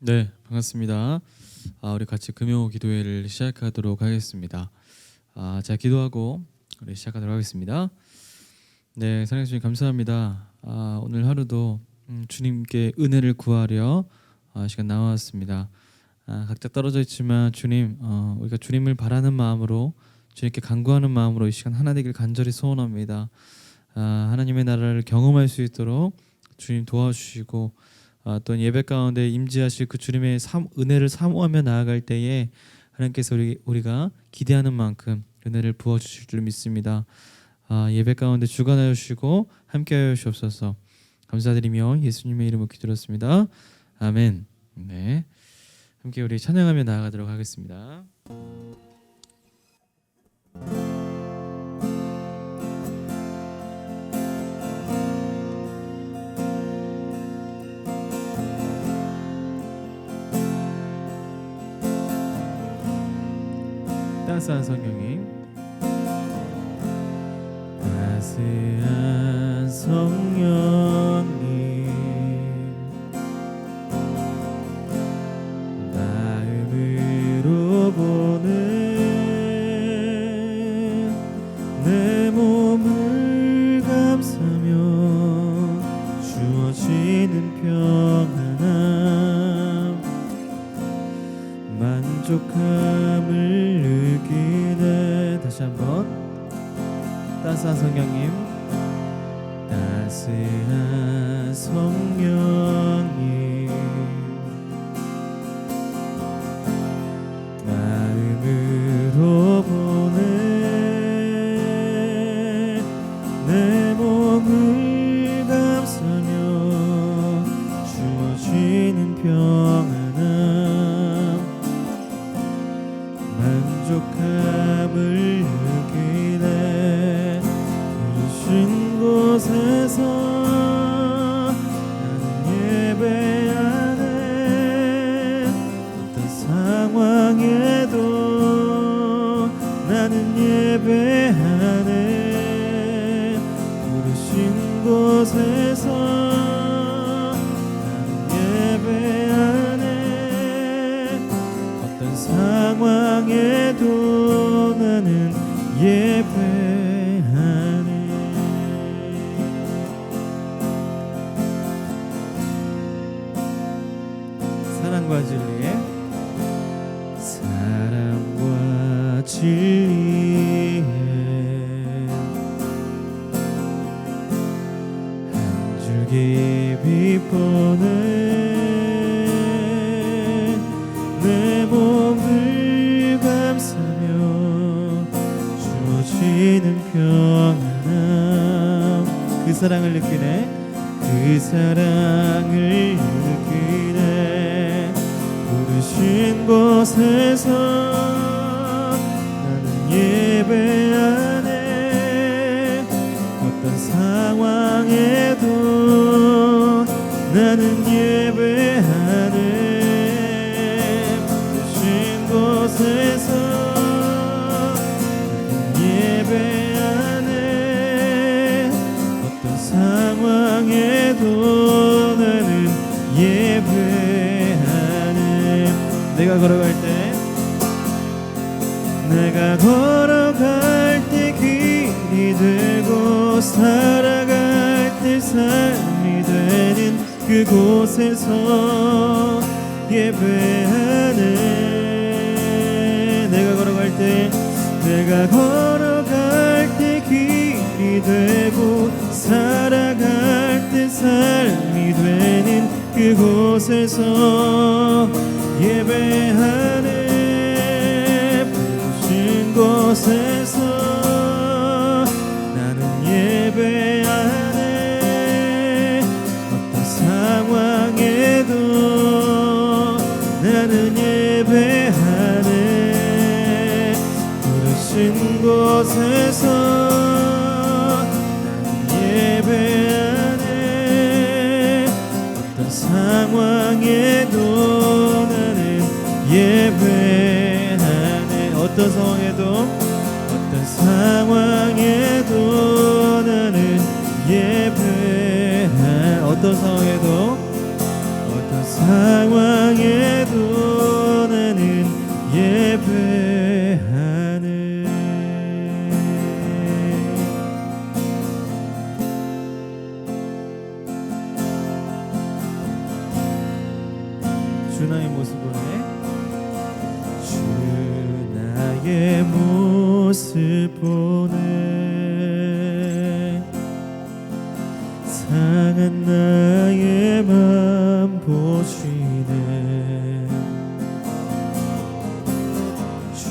네, 반갑습니다. 우리 같이 금요 기도회를 시작하도록 하겠습니다. 제가 기도하고 우리 시작하도록 하겠습니다. 네, 사랑해 주님 감사합니다. 오늘 하루도 주님께 은혜를 구하려 시간 나왔습니다. 각자 떨어져 있지만 주님, 우리가 주님을 바라는 마음으로 주님께 간구하는 마음으로 이 시간 하나 되길 간절히 소원합니다. 하나님의 나라를 경험할 수 있도록 주님 도와주시고 또 예배 가운데 임재하실 그 주님의 은혜를 사모하며 나아갈 때에 하나님께서 우리가 기대하는 만큼 은혜를 부어주실 줄 믿습니다. 예배 가운데 주관하여 주시고 함께하여 주옵소서. 감사드리며 예수님의 이름으로 기도드렸습니다. 아멘. 네, 함께 우리 찬양하며 나아가도록 하겠습니다. 따스한 성령님, 따스한 성령님, 마음으로 보는 내 몸을 감싸며 주어지는 평안함, 만족함을 다시 한번 따스한 성령님, 따스한 성령님, 마음으로 보는 내 몸을 감싸며 주어지는 평안함, 만족함을 곳에서 나는 예배하네. 어떤 상황에도 나는 예배하네. 부르신 곳에서 나는 예배하네. 어떤 상황에도 나는 예배하네. 사랑과 진리의 한 줄기 빛보는 내 몸을 감싸며 주어지는 평안함, 그 사랑을 느끼네. 그 사랑을 느끼네. 부르신 곳에서 나는 예배하네. 어떤 상황에도 나는 예배하네. 부르신 곳에서 나는 예배하네. 어떤 상황에도 나는 예배하네. 내가 걸어갈 때, 내가 걸어갈 때 길이 되고 살아갈 때 삶이 되는 그곳에서 예배하네. 내가 걸어갈 때, 내가 걸어갈 때 길이 되고 살아갈 때 삶이 되는 그곳에서 예배하네. 부르신 곳에서 나는 예배하네. 어떤 상황에도 나는 예배하네. 부르신 곳에서 나는 예배하네. 어떤 상황에도 나는 예배하네. 어떤 상황에도 나는 예배하네. 어떤 상황에도 주 나의 모습 보네. 주 나의 모습 보네. 상한 나의 맘 보시네. 주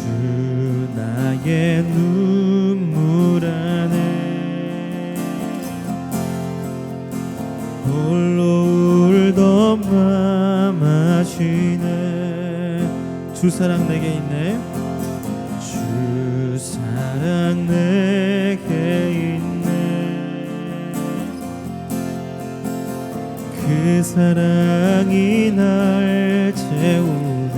나의 눈물 안에 홀로 울던 맘 아시네. 주 사랑 내게 있네. 주 사랑 내게 있네. 그 사랑이 날 채우네.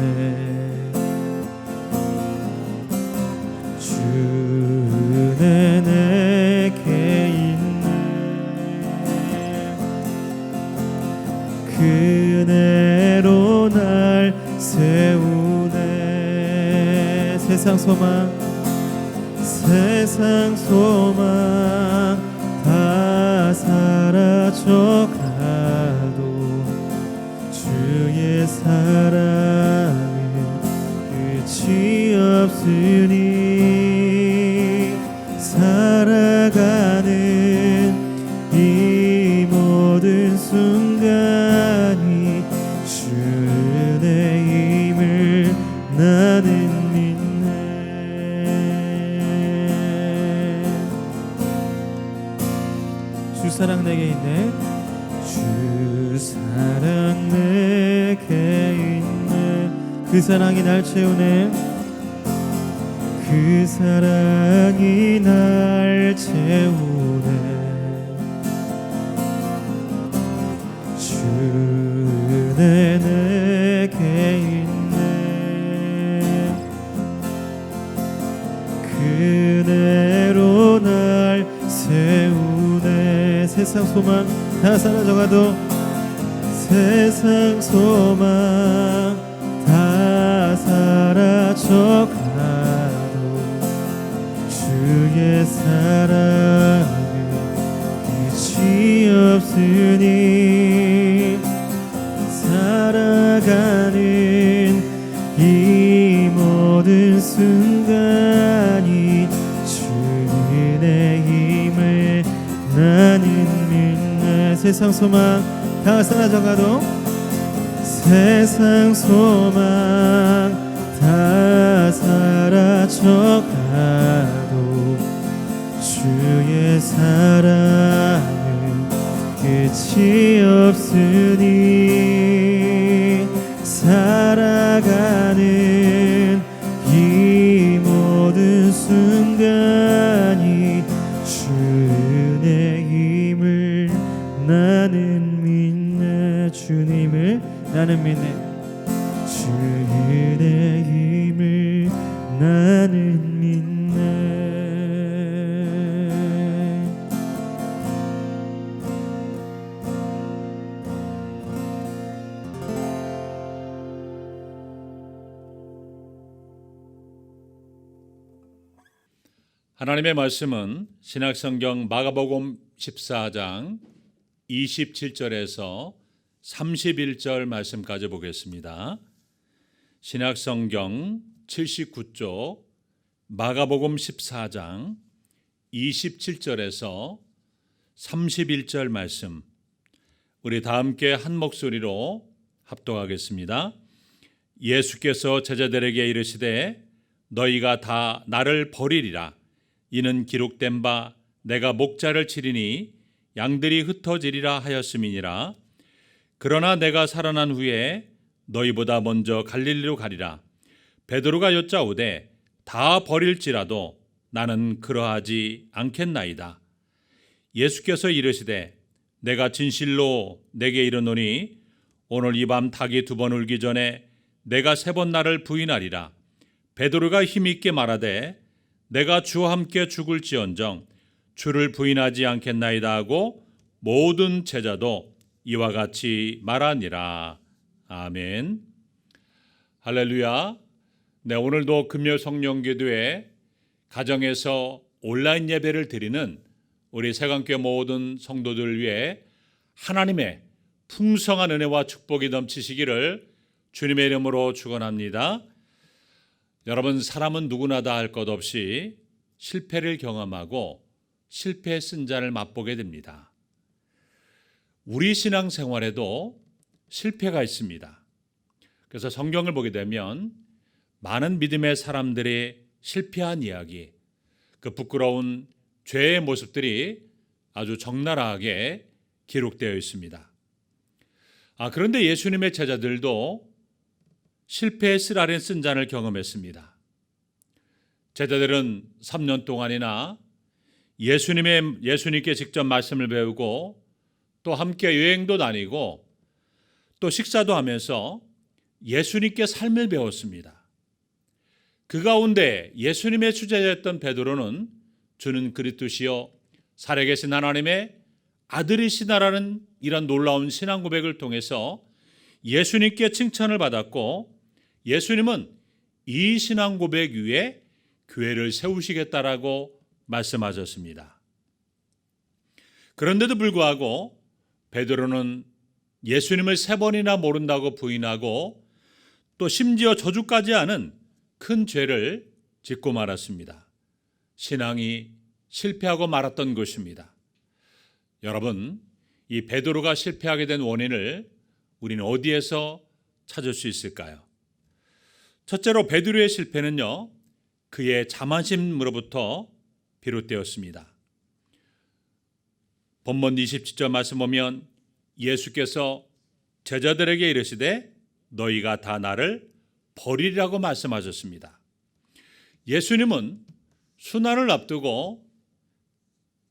주는 내게 있네. 그 은혜로 날 세우네. 세상 소망 다 사라져가도 주의 사랑은 끝이 없으니 살아가는 이 모든 순간이 주의 힘을 나는 믿네. 주 사랑 내게 있네. 주 사랑 내게 있네. 그 사랑이 날 채우네. 그 사랑이 날 채우네. 주는 내게 있네. 그대로 날 세우네. 세상 소망 다 사라져가도 세상 소망 다 사라져가도 주의 사랑은 끝이 없으니 살아가는 이 모든 순간이 주의 힘을 나는 믿네. 세상 소망 다 사라져가도 세상 소망 다 사라져가도 주의 사랑은 끝이 없으니 살아가는 이 모든 순간이 주의 힘을 나는 믿네. 주님을 나는 믿네. 주의 힘을 나는 믿네. 하나님의 말씀은 신약성경 마가복음 14장 27절에서 31절 말씀까지 보겠습니다. 신약성경 79쪽 마가복음 14장 27절에서 31절 말씀, 우리 다 함께 한 목소리로 합독하겠습니다. 예수께서 제자들에게 이르시되 너희가 다 나를 버리리라. 이는 기록된 바 내가 목자를 치리니 양들이 흩어지리라 하였음이니라. 그러나 내가 살아난 후에 너희보다 먼저 갈릴리로 가리라. 베드로가 여짜오되 다 버릴지라도 나는 그러하지 않겠나이다. 예수께서 이르시되 내가 진실로 내게 이르노니 오늘 이 밤 닭이 2번 울기 전에 내가 3번 나를 부인하리라. 베드로가 힘있게 말하되 내가 주와 함께 죽을지언정 주를 부인하지 않겠나이다 하고 모든 제자도 이와 같이 말하니라. 아멘. 할렐루야. 네, 오늘도 금요 성령기도회 가정에서 온라인 예배를 드리는 우리 새감교회 모든 성도들 위해 하나님의 풍성한 은혜와 축복이 넘치시기를 주님의 이름으로 축원합니다. 여러분, 사람은 누구나 다 할 것 없이 실패를 경험하고 실패의 쓴자를 맛보게 됩니다. 우리 신앙생활에도 실패가 있습니다. 그래서 성경을 보게 되면 많은 믿음의 사람들이 실패한 이야기, 그 부끄러운 죄의 모습들이 아주 적나라하게 기록되어 있습니다. 그런데 예수님의 제자들도 실패의 쓰라린 쓴잔을 경험했습니다. 제자들은 3년 동안이나 예수님께 직접 말씀을 배우고 또 함께 여행도 다니고 또 식사도 하면서 예수님께 삶을 배웠습니다. 그 가운데 예수님의 수제자였던 베드로는 주는 그리스도시요 살아계신 하나님의 아들이시다라는 이런 놀라운 신앙 고백을 통해서 예수님께 칭찬을 받았고, 예수님은 이 신앙 고백 위에 교회를 세우시겠다라고 말씀하셨습니다. 그런데도 불구하고 베드로는 예수님을 3번이나 모른다고 부인하고 또 심지어 저주까지 하는 큰 죄를 짓고 말았습니다. 신앙이 실패하고 말았던 것입니다. 여러분, 이 베드로가 실패하게 된 원인을 우리는 어디에서 찾을 수 있을까요? 첫째로 베드로의 실패는요, 그의 자만심으로부터 비롯되었습니다. 본문 27절 말씀 보면 예수께서 제자들에게 이르시되 너희가 다 나를 버리리라고 말씀하셨습니다. 예수님은 순환을 앞두고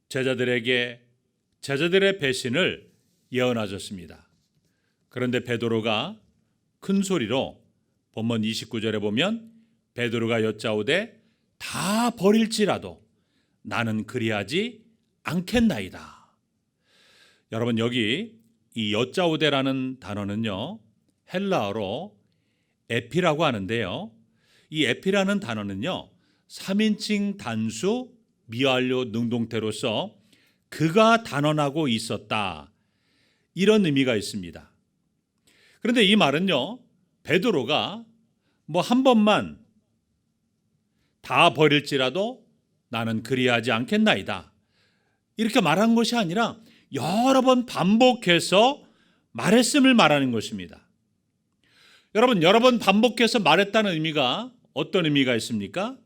제자들의 배신을 예언하셨습니다. 그런데 베드로가 큰 소리로 본문 29절에 보면 베드로가 여짜오되 다 버릴지라도 나는 그리하지 않겠나이다. 여러분, 여기 이 여짜오데라는 단어는요, 헬라어로 에피라고 하는데요, 이 에피라는 단어는요 3인칭 단수 미완료 능동태로서 그가 단언하고 있었다, 이런 의미가 있습니다. 그런데 이 말은요, 베드로가 한 번만 다 버릴지라도 나는 그리하지 않겠나이다 이렇게 말한 것이 아니라 여러 번 반복해서 말했음을 말하는 것입니다. 여러분, 여러 번 반복해서 말했다는 의미가 어떤 의미가 있습니까?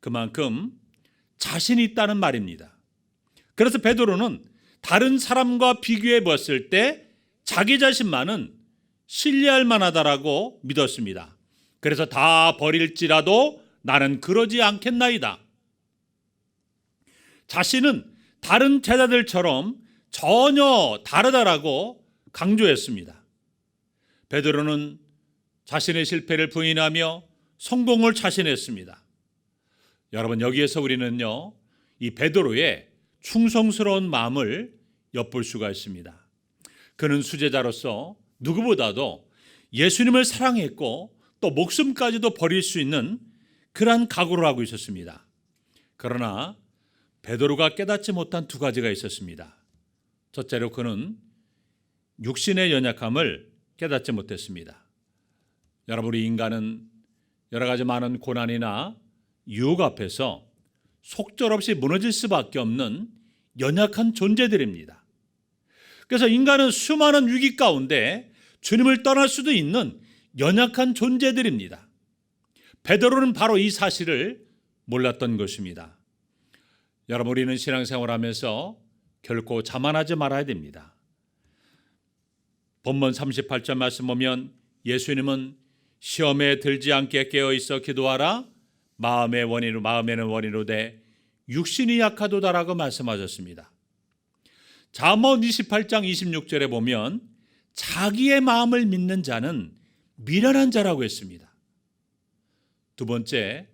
그만큼 자신이 있다는 말입니다. 그래서 베드로는 다른 사람과 비교해 봤을 때 자기 자신만은 신뢰할 만하다라고 믿었습니다. 그래서 다 버릴지라도 나는 그러지 않겠나이다. 자신은 다른 제자들처럼 전혀 다르다라고 강조했습니다. 베드로는 자신의 실패를 부인하며 성공을 자신했습니다. 여러분, 여기에서 우리는요, 이 베드로의 충성스러운 마음을 엿볼 수가 있습니다. 그는 수제자로서 누구보다도 예수님을 사랑했고 또 목숨까지도 버릴 수 있는 그러한 각오를 하고 있었습니다. 그러나 베드로가 깨닫지 못한 2가지가 있었습니다. 첫째로 그는 육신의 연약함을 깨닫지 못했습니다. 여러분, 우리 인간은 여러 가지 많은 고난이나 유혹 앞에서 속절없이 무너질 수밖에 없는 연약한 존재들입니다. 그래서 인간은 수많은 위기 가운데 주님을 떠날 수도 있는 연약한 존재들입니다. 베드로는 바로 이 사실을 몰랐던 것입니다. 여러분, 우리는 신앙생활하면서 결코 자만하지 말아야 됩니다. 본문 38절 말씀 보면 예수님은 시험에 들지 않게 깨어있어 기도하라. 마음에는 원인으로되 육신이 약하도다라고 말씀하셨습니다. 잠언 28장 26절에 보면 자기의 마음을 믿는 자는 미련한 자라고 했습니다. 2번째,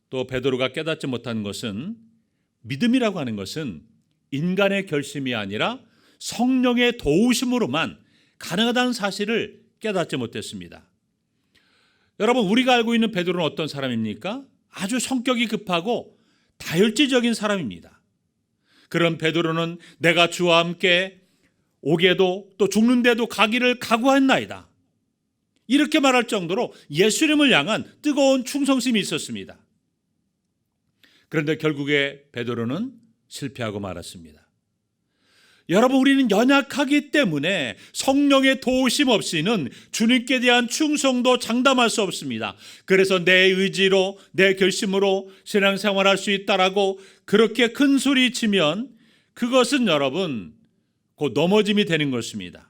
또 베드로가 깨닫지 못한 것은 믿음이라고 하는 것은 인간의 결심이 아니라 성령의 도우심으로만 가능하다는 사실을 깨닫지 못했습니다. 여러분, 우리가 알고 있는 베드로는 어떤 사람입니까? 아주 성격이 급하고 다혈질적인 사람입니다. 그런 베드로는 내가 주와 함께 오게도 또 죽는데도 가기를 각오했나이다. 이렇게 말할 정도로 예수님을 향한 뜨거운 충성심이 있었습니다. 그런데 결국에 베드로는 실패하고 말았습니다. 여러분, 우리는 연약하기 때문에 성령의 도우심 없이는 주님께 대한 충성도 장담할 수 없습니다. 그래서 내 의지로, 내 결심으로 신앙생활할 수 있다라고 그렇게 큰 소리 치면 그것은 여러분 곧 넘어짐이 되는 것입니다.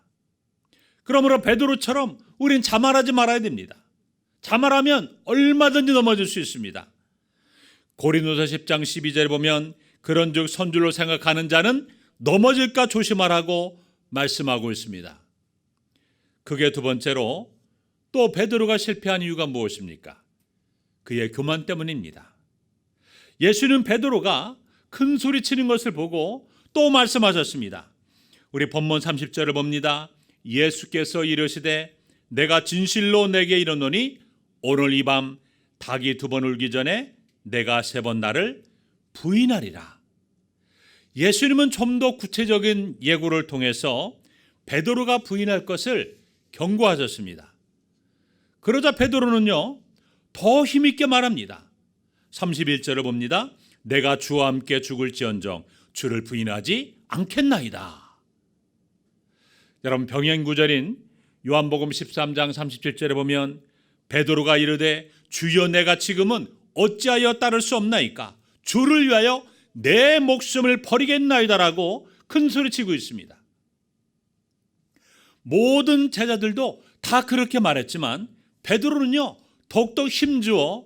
그러므로 베드로처럼 우린 자만하지 말아야 됩니다. 자만하면 얼마든지 넘어질 수 있습니다. 고린도서 10장 12절에 보면 그런즉 선줄로 생각하는 자는 넘어질까 조심하라고 말씀하고 있습니다. 그게 두 번째로 또 베드로가 실패한 이유가 무엇입니까? 그의 교만 때문입니다. 예수는 베드로가 큰 소리 치는 것을 보고 또 말씀하셨습니다. 우리 본문 30절을 봅니다. 예수께서 이르시되 내가 진실로 내게 이르노니 오늘 이 밤 닭이 2번 울기 전에 내가 3번 나를 부인하리라. 예수님은 좀 더 구체적인 예고를 통해서 베드로가 부인할 것을 경고하셨습니다. 그러자 베드로는요 더 힘있게 말합니다. 31절을 봅니다. 내가 주와 함께 죽을지언정 주를 부인하지 않겠나이다. 여러분, 병행구절인 요한복음 13장 37절에 보면 베드로가 이르되 주여 내가 지금은 어찌하여 따를 수 없나이까? 주를 위하여 내 목숨을 버리겠나이다라고 큰 소리치고 있습니다. 모든 제자들도 다 그렇게 말했지만 베드로는요 더욱더 힘주어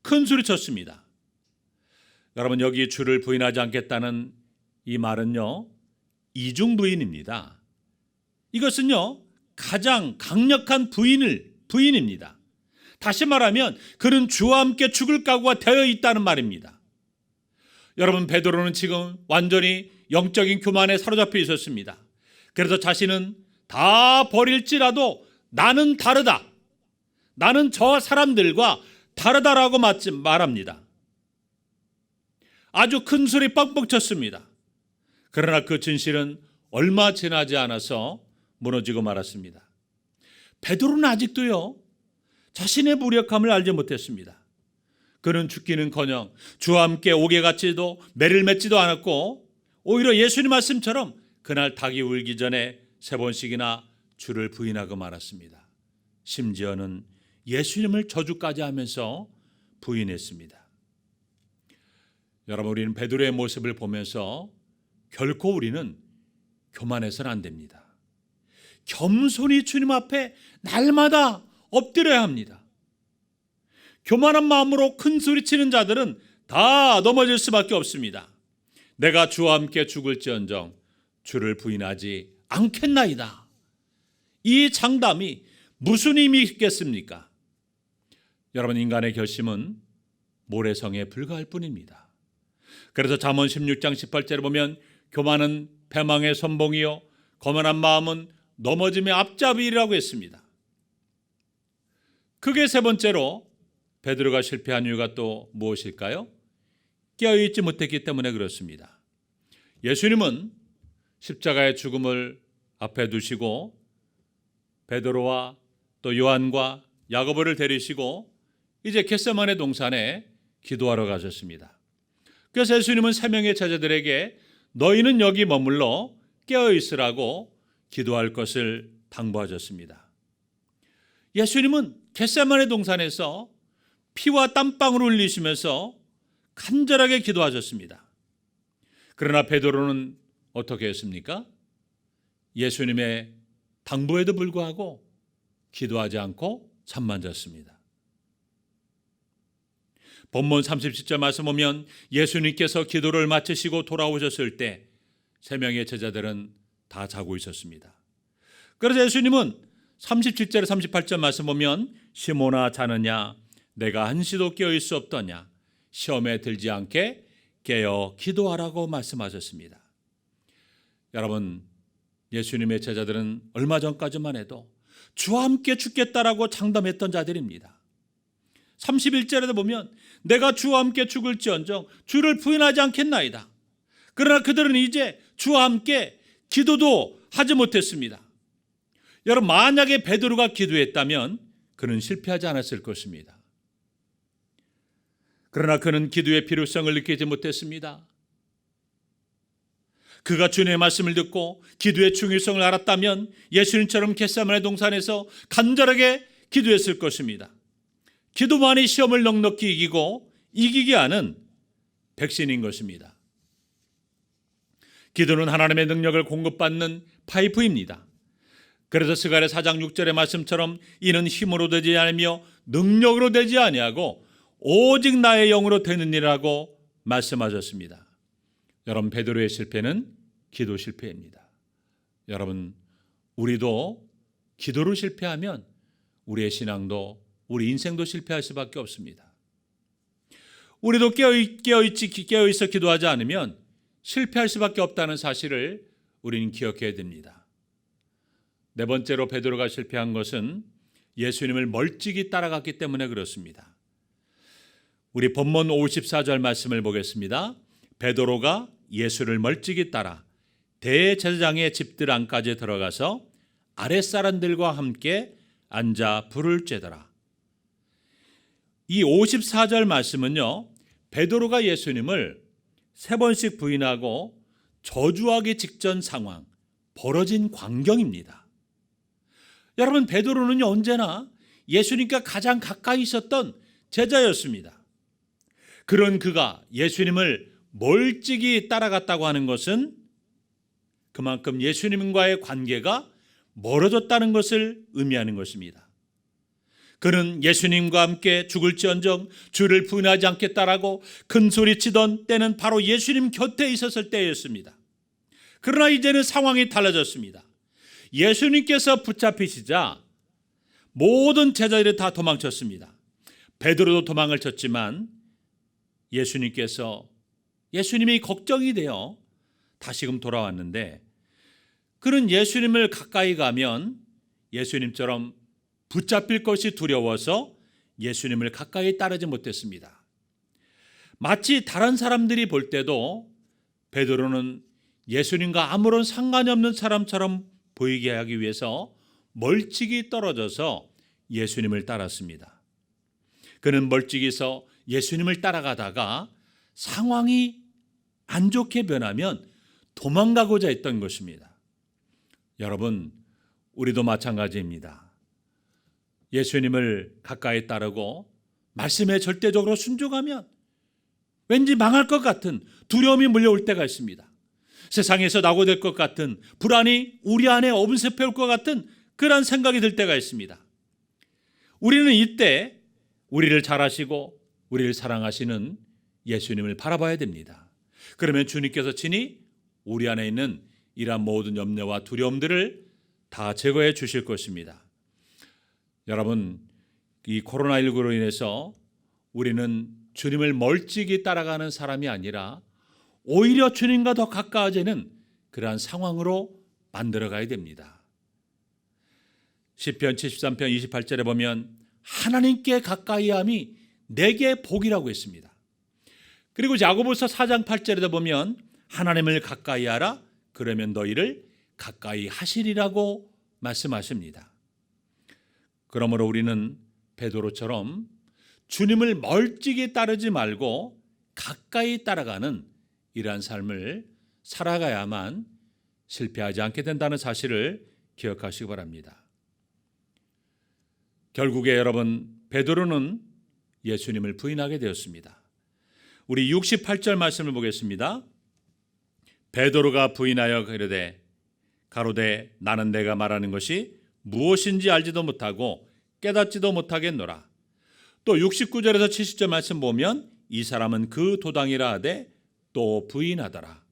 큰 소리쳤습니다. 여러분, 여기 주를 부인하지 않겠다는 이 말은요 이중 부인입니다. 이것은요 가장 강력한 부인입니다. 다시 말하면 그는 주와 함께 죽을 각오가 되어 있다는 말입니다. 여러분, 베드로는 지금 완전히 영적인 교만에 사로잡혀 있었습니다. 그래서 자신은 다 버릴지라도 나는 다르다, 나는 저 사람들과 다르다라고 말합니다. 아주 큰 소리 뻥뻥 쳤습니다. 그러나 그 진실은 얼마 지나지 않아서 무너지고 말았습니다. 베드로는 아직도요 자신의 무력함을 알지 못했습니다. 그는 죽기는커녕 주와 함께 옥에 갇히도 매를 맺지도 않았고 오히려 예수님 말씀처럼 그날 닭이 울기 전에 3번씩이나 주를 부인하고 말았습니다. 심지어는 예수님을 저주까지 하면서 부인했습니다. 여러분, 우리는 베드로의 모습을 보면서 결코 우리는 교만해서는 안 됩니다. 겸손히 주님 앞에 날마다 엎드려야 합니다. 교만한 마음으로 큰 소리치는 자들은 다 넘어질 수밖에 없습니다. 내가 주와 함께 죽을지언정 주를 부인하지 않겠나이다. 이 장담이 무슨 의미 있겠습니까? 여러분, 인간의 결심은 모래성에 불과할 뿐입니다. 그래서 잠언 16장 18절에 보면 교만은 패망의 선봉이요 거만한 마음은 넘어짐의 앞잡이라고 했습니다. 그게 세 번째로 베드로가 실패한 이유가 또 무엇일까요? 깨어있지 못했기 때문에 그렇습니다. 예수님은 십자가의 죽음을 앞에 두시고 베드로와 또 요한과 야고보를 데리시고 이제 겟세마네 동산에 기도하러 가셨습니다. 그래서 예수님은 3명의 제자들에게 너희는 여기 머물러 깨어있으라고 기도할 것을 당부하셨습니다. 예수님은 겟세마네 동산에서 피와 땀방울을 흘리시면서 간절하게 기도하셨습니다. 그러나 베드로는 어떻게 했습니까? 예수님의 당부에도 불구하고 기도하지 않고 잠만 잤습니다. 본문 37절 말씀 보면 예수님께서 기도를 마치시고 돌아오셨을 때 3명의 제자들은 다 자고 있었습니다. 그래서 예수님은 37절 38절 말씀 보면 시몬아 자느냐 내가 한시도 깨어있을 수 없더냐 시험에 들지 않게 깨어 기도하라고 말씀하셨습니다. 여러분, 예수님의 제자들은 얼마 전까지만 해도 주와 함께 죽겠다라고 장담했던 자들입니다. 31절에도 보면 내가 주와 함께 죽을지언정 주를 부인하지 않겠나이다. 그러나 그들은 이제 주와 함께 기도도 하지 못했습니다. 여러분, 만약에 베드로가 기도했다면 그는 실패하지 않았을 것입니다. 그러나 그는 기도의 필요성을 느끼지 못했습니다. 그가 주님의 말씀을 듣고 기도의 중요성을 알았다면 예수님처럼 겟세마네 동산에서 간절하게 기도했을 것입니다. 기도만이 시험을 넉넉히 이기고 이기게 하는 백신인 것입니다. 기도는 하나님의 능력을 공급받는 파이프입니다. 그래서 스가랴 4장 6절의 말씀처럼 이는 힘으로 되지 않으며 능력으로 되지 아니하고 오직 나의 영으로 되느니라고 말씀하셨습니다. 여러분, 베드로의 실패는 기도 실패입니다. 여러분, 우리도 기도로 실패하면 우리의 신앙도 우리 인생도 실패할 수밖에 없습니다. 우리도 깨어있어 기도하지 않으면 실패할 수밖에 없다는 사실을 우리는 기억해야 됩니다. 네 번째로 베드로가 실패한 것은 예수님을 멀찍이 따라갔기 때문에 그렇습니다. 우리 본문 54절 말씀을 보겠습니다. 베드로가 예수를 멀찍이 따라 대제사장의 집들 안까지 들어가서 아랫사람들과 함께 앉아 불을 쬐더라. 이 54절 말씀은요, 베드로가 예수님을 3번씩 부인하고 저주하기 직전 상황, 벌어진 광경입니다. 여러분, 베드로는 언제나 예수님과 가장 가까이 있었던 제자였습니다. 그런 그가 예수님을 멀찍이 따라갔다고 하는 것은 그만큼 예수님과의 관계가 멀어졌다는 것을 의미하는 것입니다. 그는 예수님과 함께 죽을지언정 주를 부인하지 않겠다라고 큰 소리치던 때는 바로 예수님 곁에 있었을 때였습니다. 그러나 이제는 상황이 달라졌습니다. 예수님께서 붙잡히시자 모든 제자들이 다 도망쳤습니다. 베드로도 도망을 쳤지만 예수님이 걱정이 되어 다시금 돌아왔는데, 그는 예수님을 가까이 가면 예수님처럼 붙잡힐 것이 두려워서 예수님을 가까이 따르지 못했습니다. 마치 다른 사람들이 볼 때도 베드로는 예수님과 아무런 상관이 없는 사람처럼 보이게 하기 위해서 멀찍이 떨어져서 예수님을 따랐습니다. 그는 멀찍이서 예수님을 따라가다가 상황이 안 좋게 변하면 도망가고자 했던 것입니다. 여러분, 우리도 마찬가지입니다. 예수님을 가까이 따르고 말씀에 절대적으로 순종하면 왠지 망할 것 같은 두려움이 물려올 때가 있습니다. 세상에서 낙오될 것 같은 불안이 우리 안에 엄습해 올 것 같은 그런 생각이 들 때가 있습니다. 우리는 이때 우리를 잘 아시고 우리를 사랑하시는 예수님을 바라봐야 됩니다. 그러면 주님께서 친히 우리 안에 있는 이러한 모든 염려와 두려움들을 다 제거해 주실 것입니다. 여러분, 이 코로나19로 인해서 우리는 주님을 멀찍이 따라가는 사람이 아니라 오히려 주님과 더 가까워지는 그러한 상황으로 만들어가야 됩니다. 시편 73편 28절에 보면 하나님께 가까이함이 내게 복이라고 했습니다. 그리고 야고보서 4장 8절에도 보면 하나님을 가까이 하라, 그러면 너희를 가까이 하시리라고 말씀하십니다. 그러므로 우리는 베드로처럼 주님을 멀찍이 따르지 말고 가까이 따라가는 이러한 삶을 살아가야만 실패하지 않게 된다는 사실을 기억하시기 바랍니다. 결국에 여러분, 베드로는 예수님을 부인하게 되었습니다. 우리 68절 말씀을 보겠습니다. 베드로가 부인하여 이르되 가로되 나는 내가 말하는 것이 무엇인지 알지도 못하고 깨닫지도 못하겠노라. 또 69절에서 70절 말씀 보면 이 사람은 그 도당이라 하되 또 부인하더라.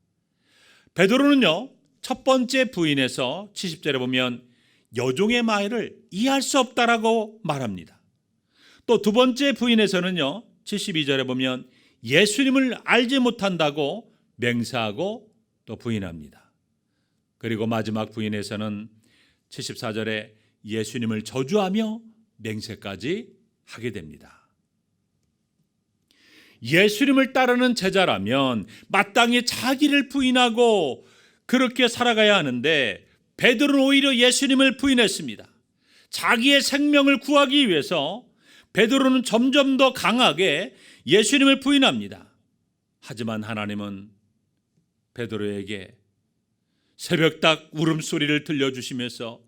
베드로는요, 첫 번째 부인에서 70절에 보면 여종의 말을 이해할 수 없다라고 말합니다. 또 두 번째 부인에서는요, 72절에 보면 예수님을 알지 못한다고 맹세하고 또 부인합니다. 그리고 마지막 부인에서는 74절에 예수님을 저주하며 맹세까지 하게 됩니다. 예수님을 따르는 제자라면 마땅히 자기를 부인하고 그렇게 살아가야 하는데 베드로는 오히려 예수님을 부인했습니다. 자기의 생명을 구하기 위해서 베드로는 점점 더 강하게 예수님을 부인합니다. 하지만 하나님은 베드로에게 새벽닭 울음소리를 들려주시면서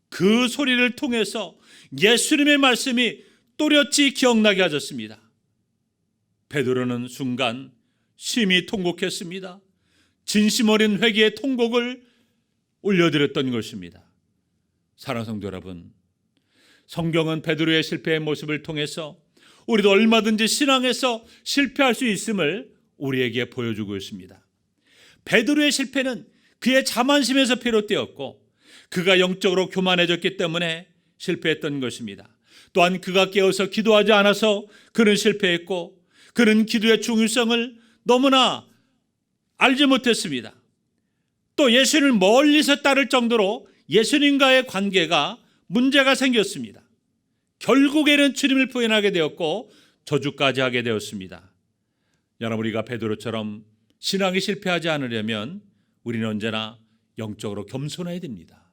그 소리를 통해서 예수님의 말씀이 또렷이 기억나게 하셨습니다. 베드로는 순간 심히 통곡했습니다. 진심 어린 회개의 통곡을 올려드렸던 것입니다. 사랑하는 성도 여러분, 성경은 베드로의 실패의 모습을 통해서 우리도 얼마든지 신앙에서 실패할 수 있음을 우리에게 보여주고 있습니다. 베드로의 실패는 그의 자만심에서 비롯되었고 그가 영적으로 교만해졌기 때문에 실패했던 것입니다. 또한 그가 깨어서 기도하지 않아서 그는 실패했고 그는 기도의 중요성을 너무나 알지 못했습니다. 또 예수님을 멀리서 따를 정도로 예수님과의 관계가 문제가 생겼습니다. 결국에는 주님을 부인하게 되었고 저주까지 하게 되었습니다. 여러분, 우리가 베드로처럼 신앙이 실패하지 않으려면 우리는 언제나 영적으로 겸손해야 됩니다.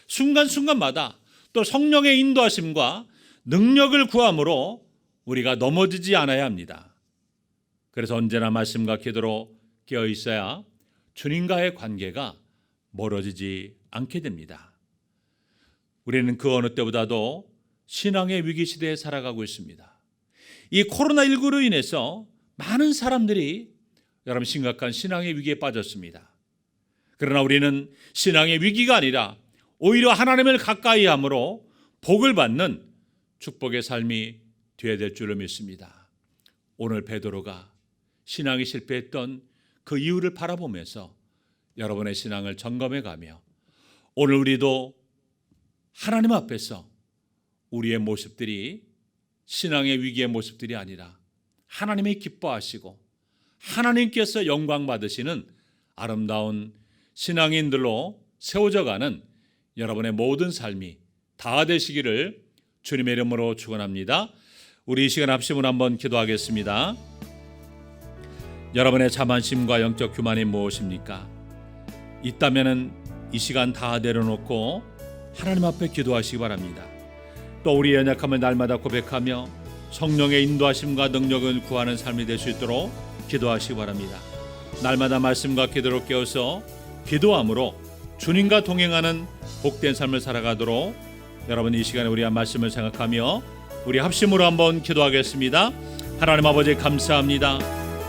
순간순간마다 또 성령의 인도하심과 능력을 구함으로 우리가 넘어지지 않아야 합니다. 그래서 언제나 말씀과 기도로 깨어 있어야 주님과의 관계가 멀어지지 않게 됩니다. 우리는 그 어느 때보다도 신앙의 위기 시대에 살아가고 있습니다. 이 코로나19로 인해서 많은 사람들이 여러분 심각한 신앙의 위기에 빠졌습니다. 그러나 우리는 신앙의 위기가 아니라 오히려 하나님을 가까이 함으로 복을 받는 축복의 삶이 되어야 될 줄로 믿습니다. 오늘 베드로가 신앙이 실패했던 그 이유를 바라보면서 여러분의 신앙을 점검해 가며 오늘 우리도 하나님 앞에서 우리의 모습들이 신앙의 위기의 모습들이 아니라 하나님이 기뻐하시고 하나님께서 영광 받으시는 아름다운 신앙인들로 세워져가는 여러분의 모든 삶이 다 되시기를 주님의 이름으로 축원합니다. 우리 이 시간 합심으로 한번 기도하겠습니다. 여러분의 자만심과 영적 교만이 무엇입니까? 있다면은 이 시간 다 내려놓고 하나님 앞에 기도하시기 바랍니다. 또 우리의 연약함을 날마다 고백하며 성령의 인도하심과 능력을 구하는 삶이 될 수 있도록 기도하시기 바랍니다. 날마다 말씀과 기도로 깨어서 기도함으로 주님과 동행하는 복된 삶을 살아가도록 여러분 이 시간에 우리의 말씀을 생각하며 우리 합심으로 한번 기도하겠습니다. 하나님 아버지 감사합니다.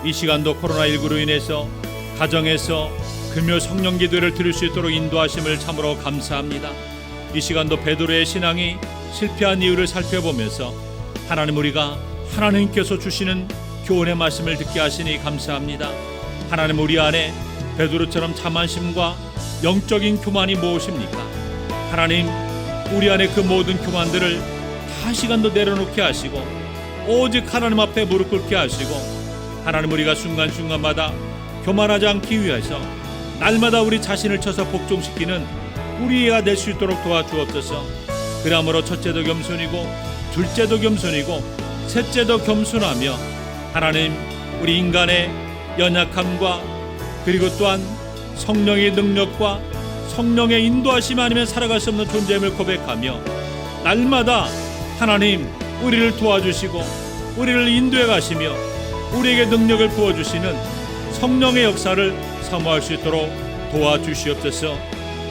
이 시간도 코로나19로 인해서 가정에서 금요 성령 기도를 드릴 수 있도록 인도하심을 참으로 감사합니다. 이 시간도 베드로의 신앙이 실패한 이유를 살펴보면서 하나님 우리가 하나님께서 주시는 교훈의 말씀을 듣게 하시니 감사합니다. 하나님 우리 안에 베드로처럼 자만심과 영적인 교만이 무엇입니까? 하나님 우리 안에 그 모든 교만들을 다 시간도 내려놓게 하시고 오직 하나님 앞에 무릎 꿇게 하시고 하나님 우리가 순간순간마다 교만하지 않기 위해서 날마다 우리 자신을 쳐서 복종시키는 우리가 될 수 있도록 도와주옵소서. 그러므로 첫째도 겸손이고 둘째도 겸손이고 셋째도 겸손하며 하나님 우리 인간의 연약함과 그리고 또한 성령의 능력과 성령의 인도하심 아니면 살아갈 수 없는 존재임을 고백하며 날마다 하나님 우리를 도와주시고 우리를 인도해 가시며 우리에게 능력을 부어주시는 성령의 역사를 사모할 수 있도록 도와주시옵소서.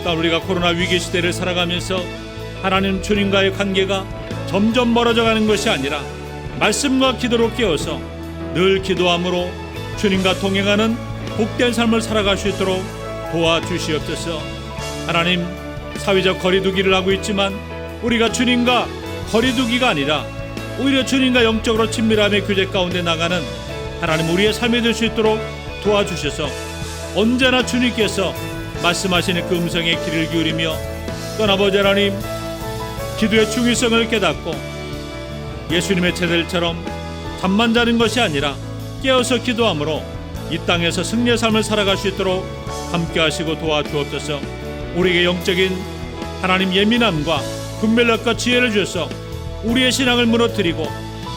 또 우리가 코로나 위기 시대를 살아가면서 하나님 주님과의 관계가 점점 멀어져가는 것이 아니라 말씀과 기도로 깨어서 늘 기도함으로 주님과 동행하는 복된 삶을 살아갈 수 있도록 도와주시옵소서. 하나님 사회적 거리두기를 하고 있지만 우리가 주님과 거리두기가 아니라 오히려 주님과 영적으로 친밀함의 교제 가운데 나가는 하나님 우리의 삶이 될 수 있도록 도와주셔서 언제나 주님께서 말씀하시는 그 음성에 귀를 기울이며 또 아버지 하나님 기도의 중요성을 깨닫고 예수님의 제자들처럼 잠만 자는 것이 아니라 깨어서 기도함으로 이 땅에서 승리의 삶을 살아갈 수 있도록 함께 하시고 도와주옵소서. 우리에게 영적인 하나님 예민함과 분별력과 지혜를 주셔서 우리의 신앙을 무너뜨리고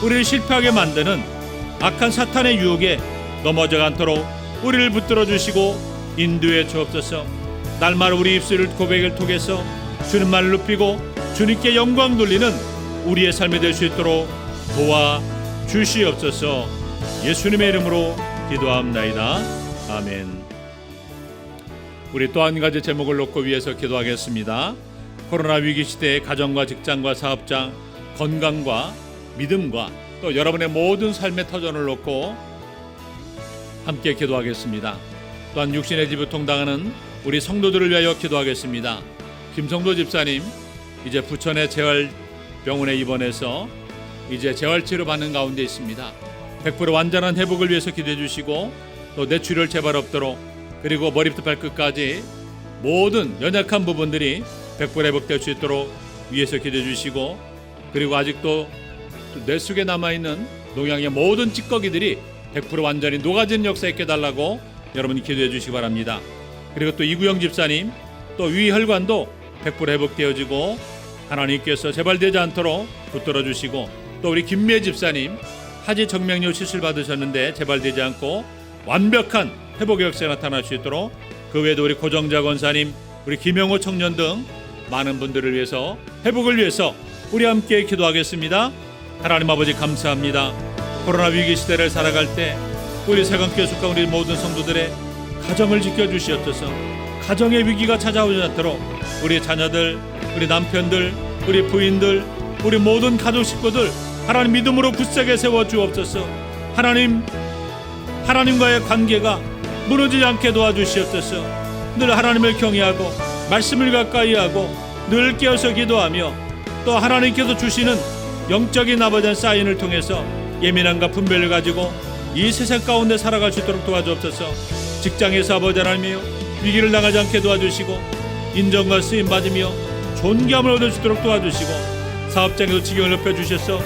우리를 실패하게 만드는 악한 사탄의 유혹에 넘어져 않도록 우리를 붙들어 주시고 인도해 주옵소서. 날마다 우리 입술을 고백을 통해서 주님만을 높이고 주님께 영광 돌리는 우리의 삶이 될 수 있도록 도와주시옵소서. 예수님의 이름으로 기도합나이다. 아멘. 우리 또 한 가지 제목을 놓고 위해서 기도하겠습니다. 코로나 위기 시대의 가정과 직장과 사업장, 건강과 믿음과 또 여러분의 모든 삶의 터전을 놓고 함께 기도하겠습니다. 또한 육신의 지부통 당하는 우리 성도들을 위하여 기도하겠습니다. 김성도 집사님 이제 부천의 재활병원에 입원해서 이제 재활치료 받는 가운데 있습니다. 100% 완전한 회복을 위해서 기도해 주시고 또 뇌출혈 재발 없도록, 그리고 머리부터 발끝까지 모든 연약한 부분들이 100% 회복될 수 있도록 위해서 기도해 주시고, 그리고 아직도 뇌 속에 남아있는 농양의 모든 찌꺼기들이 100% 완전히 녹아지는 역사에 깨달라고 여러분이 기도해 주시기 바랍니다. 그리고 또 이구영 집사님 또 위혈관도 100% 회복되어지고 하나님께서 재발되지 않도록 붙들어 주시고, 또 우리 김미애 집사님 하지 정맥류 시술 받으셨는데 재발되지 않고 완벽한 회복의 역사가 나타날 수 있도록, 그 외에도 우리 고정자 권사님, 우리 김영호 청년 등 많은 분들을 위해서 회복을 위해서 우리 함께 기도하겠습니다. 하나님 아버지 감사합니다. 코로나 위기 시대를 살아갈 때 우리 세강교회 속한 우리 모든 성도들의 가정을 지켜주시옵소서. 가정의 위기가 찾아오지 않도록 우리 자녀들, 우리 남편들, 우리 부인들, 우리 모든 가족 식구들 하나님 믿음으로 굳세게 세워주옵소서. 하나님과의 관계가 무너지지 않게 도와주시옵소서. 늘 하나님을 경외하고 말씀을 가까이 하고 늘 깨어서 기도하며 또 하나님께서 주시는 영적인 아버지의 사인을 통해서 예민함과 분별을 가지고 이 세상 가운데 살아갈 수 있도록 도와주옵소서. 직장에서 아버지 하나님이여 위기를 당하지 않게 도와주시고 인정과 쓰임 받으며 존귀함을 얻을 수 있도록 도와주시고, 사업장에도 지경을 높여주셔서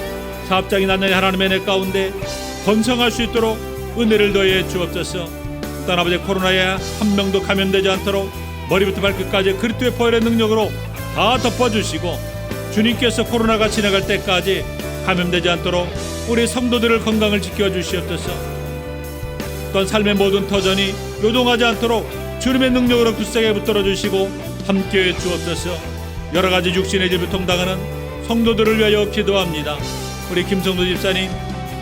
사업장이 나날이 하나님의 내 가운데 번성할 수 있도록 은혜를 더해 주옵소서. 또한 아버지 코로나에 한 명도 감염되지 않도록 머리부터 발끝까지 그리스도의 보혈의 능력으로 다 덮어주시고, 주님께서 코로나가 지나갈 때까지 감염되지 않도록 우리 성도들을 건강을 지켜주시옵소서. 또한 삶의 모든 터전이 요동하지 않도록 주님의 능력으로 굳세게 붙들어 주시고 함께해 주옵소서. 여러가지 육신의 질을 통당하는 성도들을 위하여 기도합니다. 우리 김성도 집사님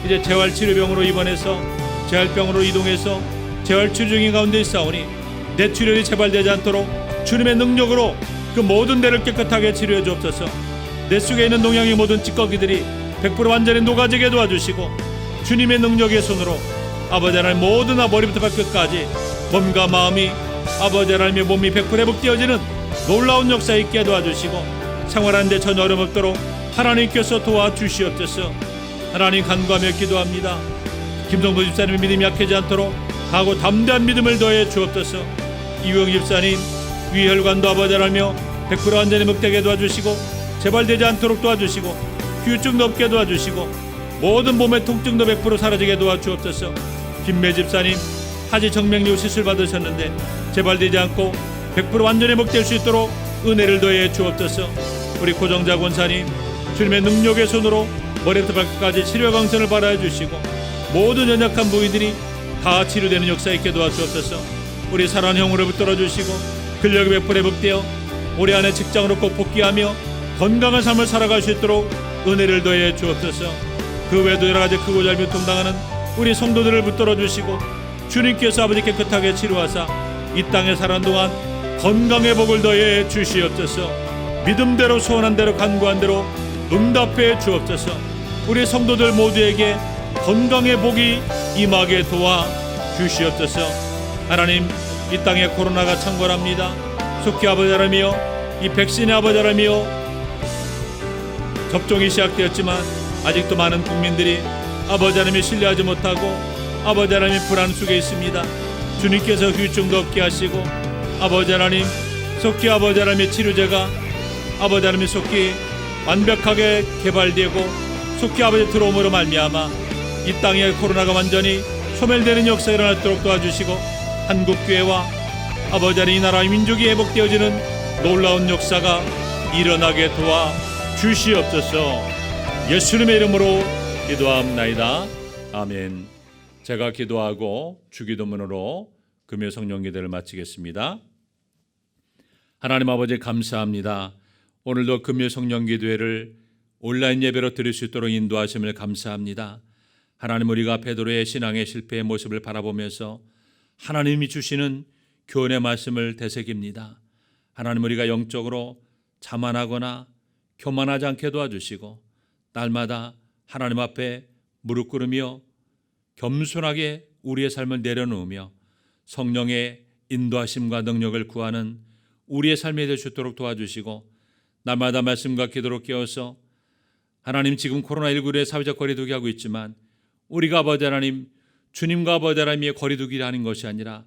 이제 재활치료병으로 입원해서 재활병으로 이동해서 재활치료 중인 가운데 있사오니 뇌출혈이 재발되지 않도록 주님의 능력으로 그 모든 뇌를 깨끗하게 치료해 주옵소서. 뇌 속에 있는 농양의 모든 찌꺼기들이 100% 완전히 녹아지게 도와주시고, 주님의 능력의 손으로 아버지 하나님 모든 머리부터 발끝까지 몸과 마음이 아버지 하나님의 몸이 100% 회복되어지는 놀라운 역사 있게 도와주시고, 생활하는 데 전혀 어려움 없도록 하나님께서 도와주시옵소서. 하나님 간구하며 기도합니다. 김성도 집사님의 믿음이 약해지지 않도록 하고 담대한 믿음을 더해 주옵소서. 이우영 집사님 위혈관도 아버지 하나며 100% 완전히 회복되게 도와주시고 재발되지 않도록 도와주시고 후유증도 없게 도와주시고 모든 몸의 통증도 100% 사라지게 도와주옵소서. 김매 집사님 하지 정맥류 시술 받으셨는데 재발되지 않고 100% 완전히 회복될 수 있도록 은혜를 더해 주옵소서. 우리 고정자 권사님 주님의 능력의 손으로 머리부터 발끝까지 치료 강선을 발하여 주시고 모든 연약한 부위들이 다 치료되는 역사 있게 도와주옵소서. 우리 사랑하는 형으로 붙들어 주시고 근력이 100% 회복되어 올해 안에 직장으로 꼭 복귀하며 건강한 삶을 살아갈 수 있도록 은혜를 더해 주옵소서. 그 외에도 여러가지 크고 짧은 통당하는 우리 성도들을 붙들어 주시고 주님께서 아버지 깨끗하게 치료하사 이 땅에 사는 동안 건강의 복을 더해 주시옵소서. 믿음대로 소원한 대로 간구한 대로 응답해 주옵소서. 우리 성도들 모두에게 건강의 복이 임하게 도와 주시옵소서. 하나님 이 땅에 코로나가 창궐합니다. 속히 아버지 하나님이여 이 백신의 아버지 하나님이여 접종이 시작되었지만 아직도 많은 국민들이 아버지 하나님을 신뢰하지 못하고 아버지 하나님의 불안 속에 있습니다. 주님께서 후유증도 없게 하시고 아버지 하나님 속히 아버지 하나님의 치료제가 아버지 하나님이 속히 완벽하게 개발되고 속히 아버지 들어옴으로 말미암아 이 땅에 코로나가 완전히 소멸되는 역사가 일어나도록 도와주시고 한국교회와 아버지 하나님 이 나라의 민족이 회복되어지는 놀라운 역사가 일어나게 도와 주시옵소서. 예수님의 이름으로 기도합나이다. 아멘. 제가 기도하고 주기도문으로 금요 성령 기도를 마치겠습니다. 하나님 아버지 감사합니다. 오늘도 금요 성령 기도회를 온라인 예배로 드릴 수 있도록 인도하심을 감사합니다. 하나님, 우리가 베드로의 신앙의 실패의 모습을 바라보면서 하나님이 주시는 교훈의 말씀을 되새깁니다. 하나님, 우리가 영적으로 자만하거나 교만하지 않게 도와주시고 날마다 하나님 앞에 무릎 꿇으며 겸손하게 우리의 삶을 내려놓으며 성령의 인도하심과 능력을 구하는 우리의 삶이 될 수 있도록 도와주시고 날마다 말씀과 기도로 깨어서 하나님, 지금 코로나19의 사회적 거리두기 하고 있지만 우리가 아버지 하나님, 주님과 아버지 하나님의 거리두기를 하는 것이 아니라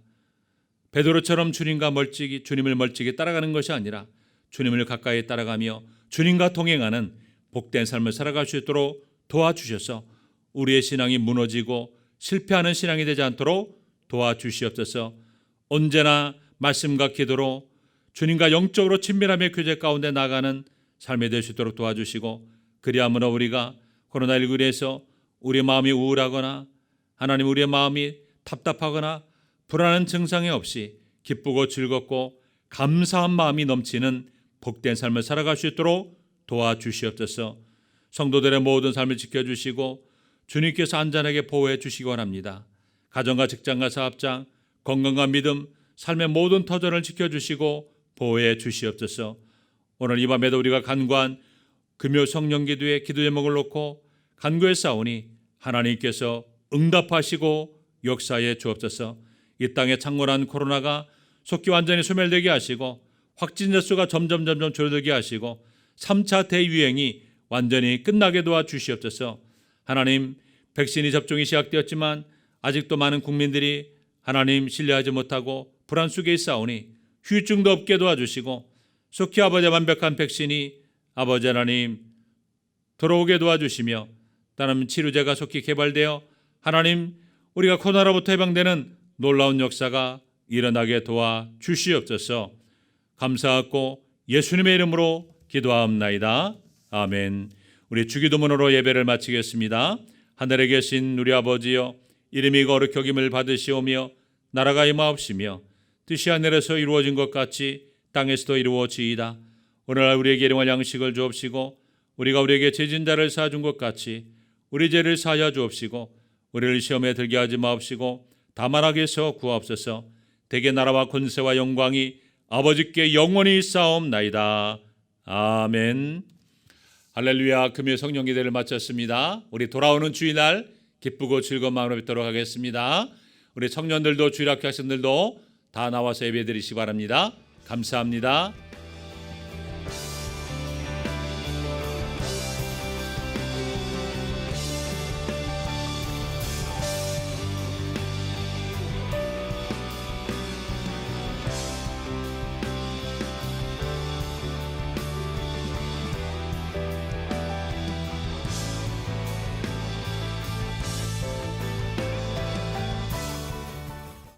베드로처럼 주님을 멀찍이 따라가는 것이 아니라 주님을 가까이 따라가며 주님과 동행하는 복된 삶을 살아갈 수 있도록 도와주셔서 우리의 신앙이 무너지고 실패하는 신앙이 되지 않도록 도와주시옵소서. 언제나 말씀과 기도로 주님과 영적으로 친밀함의 교제 가운데 나가는 삶이 될 수 있도록 도와주시고, 그리함으로 우리가 코로나19에서 우리의 마음이 우울하거나 하나님, 우리의 마음이 답답하거나 불안한 증상이 없이 기쁘고 즐겁고 감사한 마음이 넘치는 복된 삶을 살아갈 수 있도록 도와주시옵소서. 성도들의 모든 삶을 지켜주시고 주님께서 안전하게 보호해 주시기 원합니다. 가정과 직장과 사업장, 건강과 믿음, 삶의 모든 터전을 지켜주시고 보호해 주시옵소서. 오늘 이 밤에도 우리가 간구한 금요 성령 기도의 기도 제목을 놓고 간구해 싸우니 하나님께서 응답하시고 역사해 주옵소서. 이 땅에 창궐한 코로나가 속히 완전히 소멸되게 하시고 확진자 수가 점점 줄어들게 하시고 3차 대유행이 완전히 끝나게 도와주시옵소서. 하나님, 백신이 접종이 시작되었지만 아직도 많은 국민들이 하나님 신뢰하지 못하고 불안 속에 있사오니 후유증도 없게 도와주시고 속히 아버지 완벽한 백신이 아버지 하나님 들어오게 도와주시며 다른 치료제가 속히 개발되어 하나님, 우리가 코로나로부터 해방되는 놀라운 역사가 일어나게 도와주시옵소서. 감사하고 예수님의 이름으로 기도하옵나이다. 아멘. 우리 주기도문으로 예배를 마치겠습니다. 하늘에 계신 우리 아버지여, 이름이 거룩히 여김을 받으시오며 나라가 임하옵시며 뜻이 하늘에서 이루어진 것 같이 땅에서도 이루어지이다. 오늘날 우리에게 일용할 양식을 주옵시고 우리가 우리에게 죄진 자를 사준 것 같이 우리 죄를 사하여 주옵시고 우리를 시험에 들게 하지 마옵시고 다만 악에서 구하옵소서. 대개 나라와 권세와 영광이 아버지께 영원히 있사옵나이다. 아멘. 할렐루야. 금요 성령 기도를 마쳤습니다. 우리 돌아오는 주일날 기쁘고 즐거운 마음으로 뵙도록 하겠습니다. 우리 청년들도 주일학교 학생들도 다 나와서 예배드리시기 바랍니다. 감사합니다.